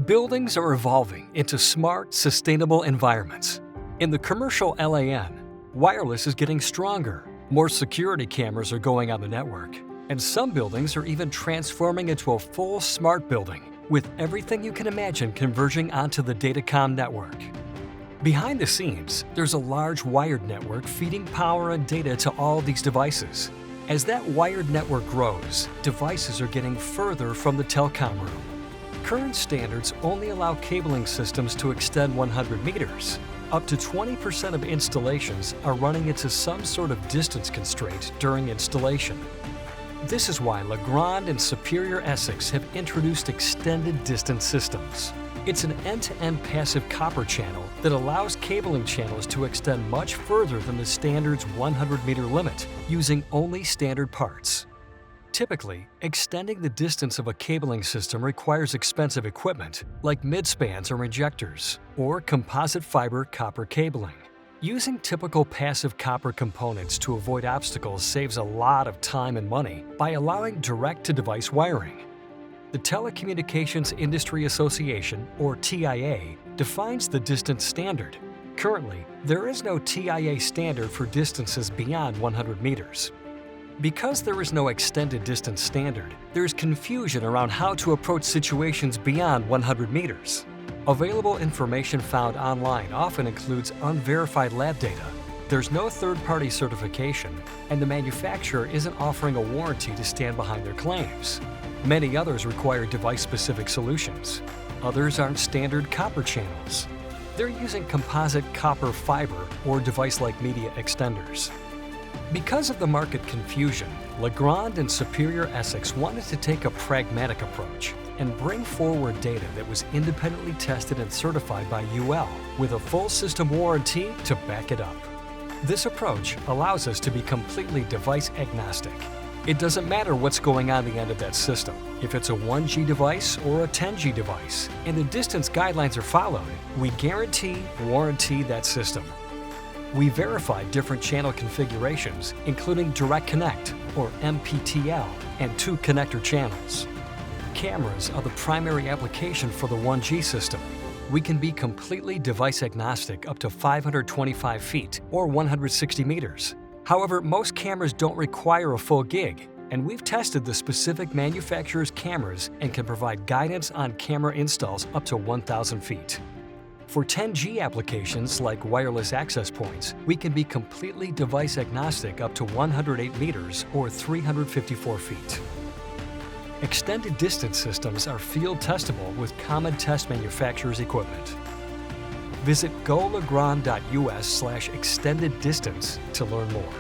Buildings are evolving into smart, sustainable environments. In the commercial LAN, wireless is getting stronger, more security cameras are going on the network, and some buildings are even transforming into a full smart building, with everything you can imagine converging onto the datacom network. Behind the scenes, there's a large wired network feeding power and data to all these devices. As that wired network grows, devices are getting further from the telecom room. Current standards only allow cabling systems to extend 100 meters. Up to 20% of installations are running into some sort of distance constraint during installation. This is why Legrand and Superior Essex have introduced extended distance systems. It's an end-to-end passive copper channel that allows cabling channels to extend much further than the standard's 100-meter limit, using only standard parts. Typically, extending the distance of a cabling system requires expensive equipment, like midspans or injectors, or composite fiber copper cabling. Using typical passive copper components to avoid obstacles saves a lot of time and money by allowing direct-to-device wiring. The Telecommunications Industry Association, or TIA, defines the distance standard. Currently, there is no TIA standard for distances beyond 100 meters. Because there is no extended distance standard, there is confusion around how to approach situations beyond 100 meters. Available information found online often includes unverified lab data. There's no third-party certification, and the manufacturer isn't offering a warranty to stand behind their claims. Many others require device-specific solutions. Others aren't standard copper channels. They're using composite copper fiber or device-like media extenders. Because of the market confusion, Legrand and Superior Essex wanted to take a pragmatic approach and bring forward data that was independently tested and certified by UL, with a full system warranty to back it up. This approach allows us to be completely device agnostic. It doesn't matter what's going on the end of that system, if it's a 1G device or a 10G device, and the distance guidelines are followed, we guarantee, warranty that system. We verified different channel configurations, including Direct Connect, or MPTL, and 2 connector channels. Cameras are the primary application for the 1G system. We can be completely device agnostic up to 525 feet, or 160 meters. However, most cameras don't require a full gig, and we've tested the specific manufacturer's cameras and can provide guidance on camera installs up to 1,000 feet. For 10G applications like wireless access points, we can be completely device agnostic up to 108 meters or 354 feet. Extended distance systems are field testable with common test manufacturers' equipment. Visit golegrand.us/extendeddistance to learn more.